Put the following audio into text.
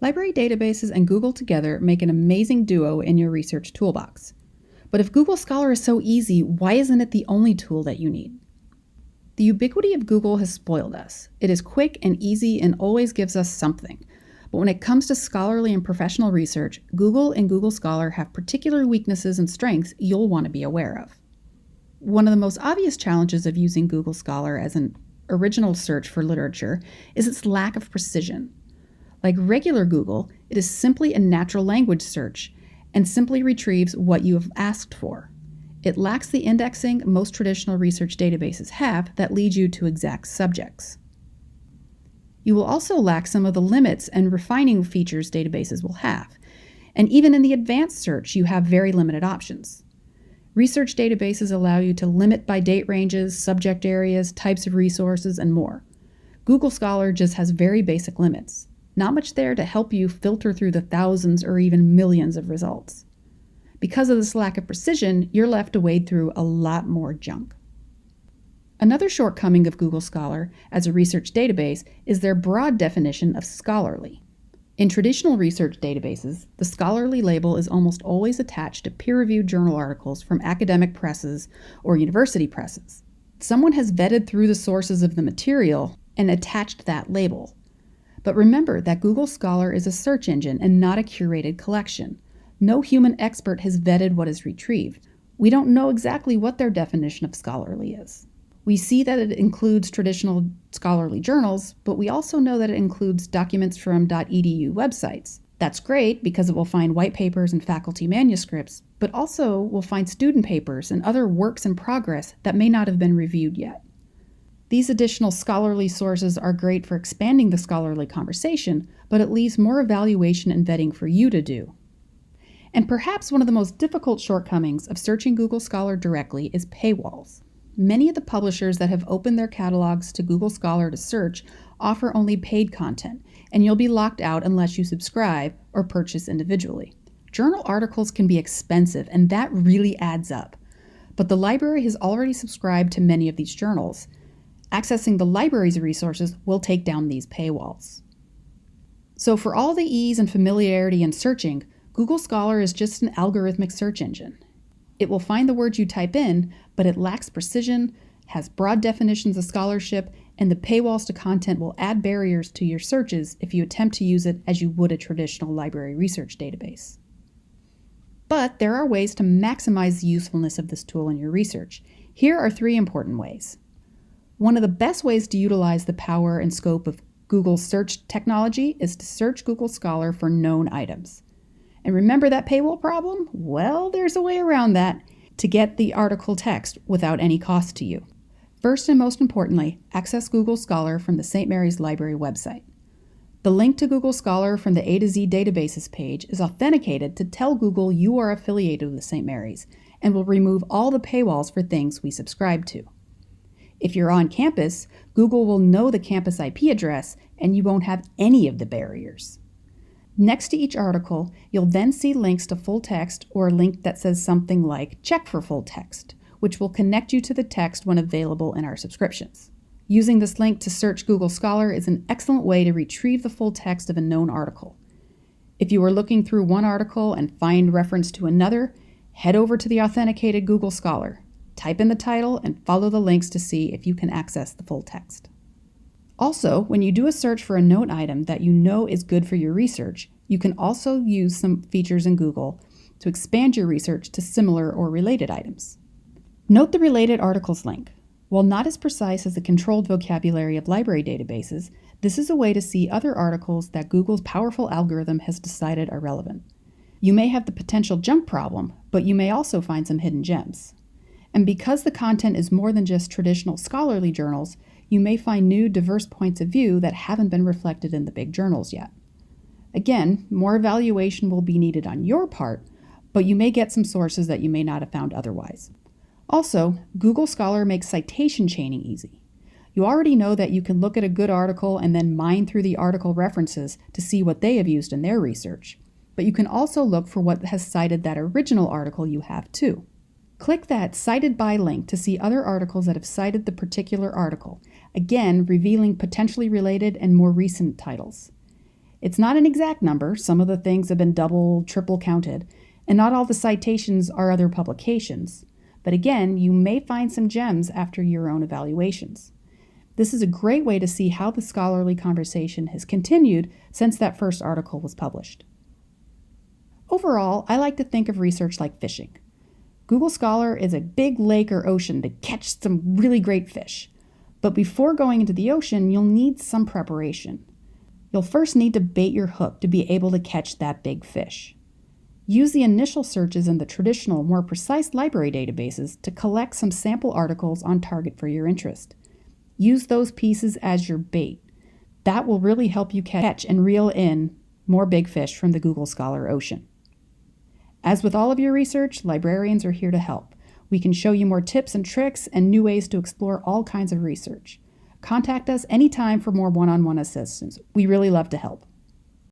Library databases and Google together make an amazing duo in your research toolbox. But if Google Scholar is so easy, why isn't it the only tool that you need? The ubiquity of Google has spoiled us. It is quick and easy and always gives us something. But when it comes to scholarly and professional research, Google and Google Scholar have particular weaknesses and strengths you'll want to be aware of. One of the most obvious challenges of using Google Scholar as an original search for literature is its lack of precision. Like regular Google, it is simply a natural language search and simply retrieves what you have asked for. It lacks the indexing most traditional research databases have that lead you to exact subjects. You will also lack some of the limits and refining features databases will have. And even in the advanced search, you have very limited options. Research databases allow you to limit by date ranges, subject areas, types of resources, and more. Google Scholar just has very basic limits. Not much there to help you filter through the thousands or even millions of results. Because of this lack of precision, you're left to wade through a lot more junk. Another shortcoming of Google Scholar as a research database is their broad definition of scholarly. In traditional research databases, the scholarly label is almost always attached to peer-reviewed journal articles from academic presses or university presses. Someone has vetted through the sources of the material and attached that label. But remember that Google Scholar is a search engine and not a curated collection. No human expert has vetted what is retrieved. We don't know exactly what their definition of scholarly is. We see that it includes traditional scholarly journals, but we also know that it includes documents from .edu websites. That's great because it will find white papers and faculty manuscripts, but also will find student papers and other works in progress that may not have been reviewed yet. These additional scholarly sources are great for expanding the scholarly conversation, but it leaves more evaluation and vetting for you to do. And perhaps one of the most difficult shortcomings of searching Google Scholar directly is paywalls. Many of the publishers that have opened their catalogs to Google Scholar to search offer only paid content, and you'll be locked out unless you subscribe or purchase individually. Journal articles can be expensive, and that really adds up. But the library has already subscribed to many of these journals. Accessing the library's resources will take down these paywalls. So for all the ease and familiarity in searching, Google Scholar is just an algorithmic search engine. It will find the words you type in, but it lacks precision, has broad definitions of scholarship, and the paywalls to content will add barriers to your searches if you attempt to use it as you would a traditional library research database. But there are ways to maximize the usefulness of this tool in your research. Here are 3 important ways. One of the best ways to utilize the power and scope of Google's search technology is to search Google Scholar for known items. And remember that paywall problem? Well, there's a way around that to get the article text without any cost to you. First and most importantly, access Google Scholar from the St. Mary's Library website. The link to Google Scholar from the A to Z databases page is authenticated to tell Google you are affiliated with St. Mary's and will remove all the paywalls for things we subscribe to. If you're on campus, Google will know the campus IP address and you won't have any of the barriers. Next to each article, you'll then see links to full text or a link that says something like check for full text, which will connect you to the text when available in our subscriptions. Using this link to search Google Scholar is an excellent way to retrieve the full text of a known article. If you are looking through one article and find reference to another, head over to the authenticated Google Scholar. Type in the title and follow the links to see if you can access the full text. Also, when you do a search for a known item that you know is good for your research, you can also use some features in Google to expand your research to similar or related items. Note the related articles link. While not as precise as the controlled vocabulary of library databases, this is a way to see other articles that Google's powerful algorithm has decided are relevant. You may have the potential junk problem, but you may also find some hidden gems. And because the content is more than just traditional scholarly journals, you may find new, diverse points of view that haven't been reflected in the big journals yet. Again, more evaluation will be needed on your part, but you may get some sources that you may not have found otherwise. Also, Google Scholar makes citation chaining easy. You already know that you can look at a good article and then mine through the article references to see what they have used in their research. But you can also look for what has cited that original article you have too. Click that Cited By link to see other articles that have cited the particular article, again revealing potentially related and more recent titles. It's not an exact number. Some of the things have been double, triple counted, and not all the citations are other publications. But again, you may find some gems after your own evaluations. This is a great way to see how the scholarly conversation has continued since that first article was published. Overall, I like to think of research like fishing. Google Scholar is a big lake or ocean to catch some really great fish. But before going into the ocean, you'll need some preparation. You'll first need to bait your hook to be able to catch that big fish. Use the initial searches in the traditional, more precise library databases to collect some sample articles on target for your interest. Use those pieces as your bait. That will really help you catch and reel in more big fish from the Google Scholar ocean. As with all of your research, librarians are here to help. We can show you more tips and tricks and new ways to explore all kinds of research. Contact us anytime for more one-on-one assistance. We really love to help.